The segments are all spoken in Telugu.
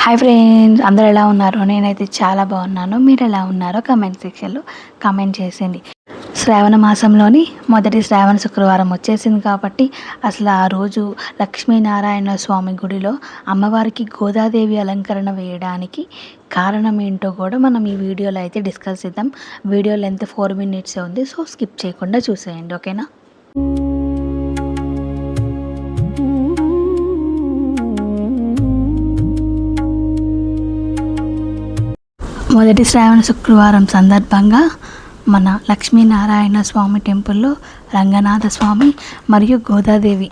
హాయ్ ఫ్రెండ్స్, అందరూ ఎలా ఉన్నారు? నేనైతే చాలా బాగున్నాను. మీరు ఎలా ఉన్నారో కామెంట్ సెక్షన్లో కామెంట్ చేసేయండి. శ్రావణ మాసంలోని మొదటి శ్రావణ శుక్రవారం వచ్చేసింది కాబట్టి అసలు ఆ రోజు లక్ష్మీనారాయణ స్వామి గుడిలో అమ్మవారికి గోదాదేవి అలంకరణ వేయడానికి కారణం ఏంటో కూడా మనం ఈ వీడియోలో అయితే డిస్కస్ చేద్దాం. వీడియో లెంత్ 4 minutes ఉంది, సో స్కిప్ చేయకుండా చూసేయండి, ఓకేనా? మొదటి శ్రావణ శుక్రవారం సందర్భంగా మన లక్ష్మీనారాయణ స్వామి టెంపుల్లో రంగనాథ స్వామి మరియు గోదాదేవి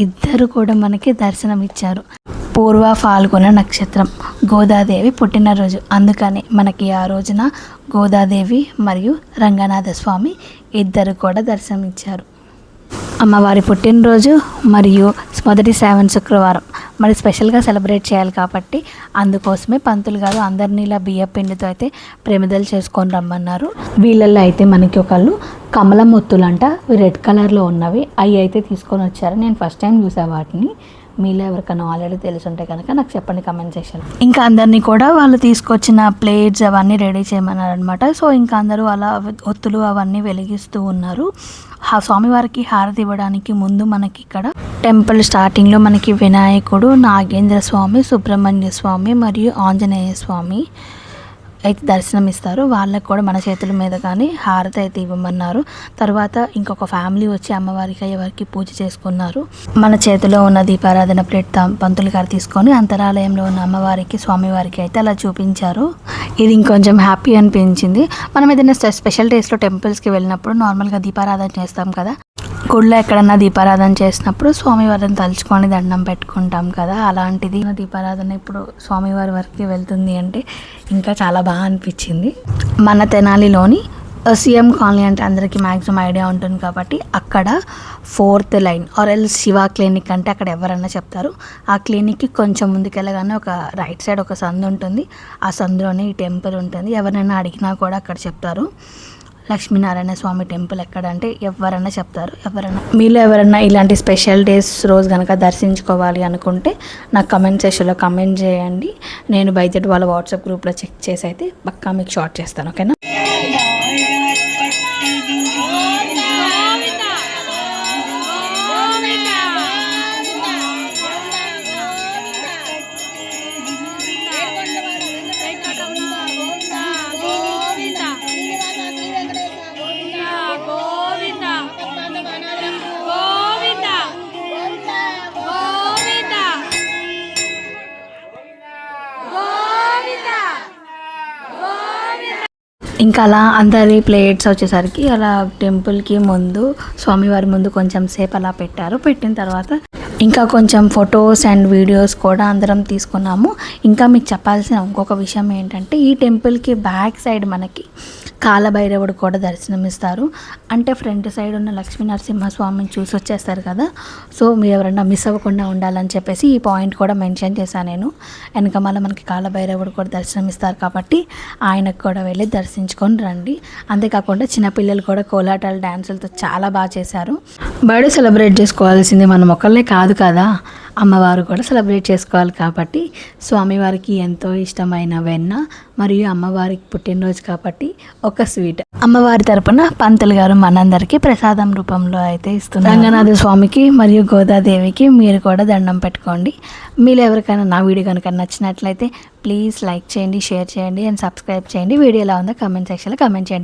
ఇద్దరు కూడా మనకి దర్శనం ఇచ్చారు. పూర్వ ఫాల్గుణ నక్షత్రం గోదాదేవి పుట్టినరోజు, అందుకని మనకి ఆ రోజున గోదాదేవి మరియు రంగనాథ స్వామి ఇద్దరు కూడా దర్శనం ఇచ్చారు. అమ్మవారి పుట్టినరోజు మరియు మొదటి శ్రావణ శుక్రవారం మరి స్పెషల్గా సెలబ్రేట్ చేయాలి కాబట్టి అందుకోసమే పంతులు గారు అందరినీ ఇలా బియ్య పిండితో అయితే ప్రమిదలు చేసుకొని రమ్మన్నారు. వీళ్ళల్లో అయితే మనకి ఒకళ్ళు కమలం ఒత్తులు అంట, రెడ్ కలర్లో ఉన్నవి అవి అయితే తీసుకొని వచ్చారు. నేను ఫస్ట్ టైం చూసా వాటిని. మీలో ఎవరికైనా ఆల్రెడీ తెలుసుంటే కనుక నాకు చెప్పండి కామెంట్ సెక్షన్. ఇంకా అందరినీ కూడా వాళ్ళు తీసుకొచ్చిన ప్లేట్స్ అవన్నీ రెడీ చేయమన్నారు అనమాట. సో ఇంకా అందరూ అలా ఒత్తులు అవన్నీ వెలిగిస్తూ ఉన్నారు. ఆ స్వామివారికి హారతి ఇవ్వడానికి ముందు మనకి ఇక్కడ టెంపుల్ స్టార్టింగ్లో మనకి వినాయకుడు, నాగేంద్ర స్వామి, సుబ్రహ్మణ్య స్వామి మరియు ఆంజనేయ స్వామి అయితే దర్శనం ఇస్తారు. వాళ్ళకి కూడా మన చేతుల మీద కానీ హారతి అయితే ఇవ్వమన్నారు. తర్వాత ఇంకొక ఫ్యామిలీ వచ్చి అమ్మవారికి ఎవరికి పూజ చేసుకున్నారు. మన చేతిలో ఉన్న దీపారాధన ప్లేట్ పంతులు గారు తీసుకొని అంతరాలయంలో ఉన్న అమ్మవారికి స్వామివారికి అయితే అలా చూపించారు. ఇది ఇంకొంచెం హ్యాపీ అనిపించింది. మనం ఏదైనా స్పెషల్ డేస్లో టెంపుల్స్కి వెళ్ళినప్పుడు నార్మల్గా దీపారాధన చేస్తాం కదా, గుళ్ళో ఎక్కడన్నా దీపారాధన చేసినప్పుడు స్వామివారిని తలుచుకొని దండం పెట్టుకుంటాం కదా, అలాంటిది దీపారాధన ఇప్పుడు స్వామివారి వరకు వెళ్తుంది అంటే ఇంకా చాలా బాగా అనిపించింది. మన తెనాలిలోని సీఎం కాలనీ అంటే అందరికీ మ్యాక్సిమం ఐడియా ఉంటుంది కాబట్టి అక్కడ 4th line or else Shiva clinic అంటే అక్కడ ఎవరన్నా చెప్తారు. ఆ క్లినిక్కి కొంచెం ముందుకెళ్ళగానే ఒక రైట్ సైడ్ ఒక సందు ఉంటుంది. ఆ సందులోనే ఈ టెంపుల్ ఉంటుంది. ఎవరైనా అడిగినా కూడా అక్కడ చెప్తారు. లక్ష్మీనారాయణ స్వామి టెంపుల్ ఎక్కడ అంటే ఎవరన్నా చెప్తారు. మీలో ఎవరన్నా ఇలాంటి స్పెషల్ డేస్ రోజు కనుక దర్శించుకోవాలి అనుకుంటే నాకు కమెంట్ సెక్షన్లో కమెంట్ చేయండి. నేను బయట వాళ్ళ వాట్సాప్ గ్రూప్లో చెక్ చేసి అయితే పక్కా మీకు షార్ట్ చేస్తాను, ఓకేనా? ఇంకా అలా అందరి ప్లేట్స్ వచ్చేసరికి అలా టెంపుల్కి ముందు స్వామివారి ముందు కొంచెం సేపు అలా పెట్టారు. పెట్టిన తర్వాత ఇంకా కొంచెం ఫొటోస్ అండ్ వీడియోస్ కూడా అందరం తీసుకున్నాము. ఇంకా మీకు చెప్పాల్సిన ఇంకొక విషయం ఏంటంటే ఈ టెంపుల్కి బ్యాక్ సైడ్ మనకి కాలభైరవుడు కూడా దర్శనమిస్తారు. అంటే ఫ్రంట్ సైడ్ ఉన్న లక్ష్మీ నరసింహస్వామిని చూసి వచ్చేస్తారు కదా, సో మీరు ఎవరైనా మిస్ అవ్వకుండా ఉండాలని చెప్పేసి ఈ పాయింట్ కూడా మెన్షన్ చేశాను నేను. వెనక మళ్ళీ మనకి కాలభైరవుడు కూడా దర్శనమిస్తారు కాబట్టి ఆయనకు కూడా వెళ్ళి దర్శించుకొని రండి. అంతేకాకుండా చిన్నపిల్లలు కూడా కోలాటాల డ్యాన్సులతో చాలా బాగా చేశారు. బర్త్డే సెలబ్రేట్ చేసుకోవాల్సింది మనం ఒకళ్ళే కాదు కదా, అమ్మవారు కూడా సెలబ్రేట్ చేసుకోవాలి కాబట్టి స్వామివారికి ఎంతో ఇష్టమైన వెన్న మరియు అమ్మవారికి పుట్టినరోజు కాబట్టి ఒక స్వీట్ అమ్మవారి తరపున పంతులు గారు మనందరికీ ప్రసాదం రూపంలో అయితే ఇస్తున్నారు. రంగనాథ స్వామికి మరియు గోదాదేవికి మీరు కూడా దండం పెట్టుకోండి. మీరు ఎవరికైనా నా వీడియో కనుక నచ్చినట్లయితే ప్లీజ్ లైక్ చేయండి, షేర్ చేయండి అండ్ సబ్స్క్రైబ్ చేయండి. వీడియో ఎలా ఉందో కామెంట్ సెక్షన్లో కామెంట్ చేయండి.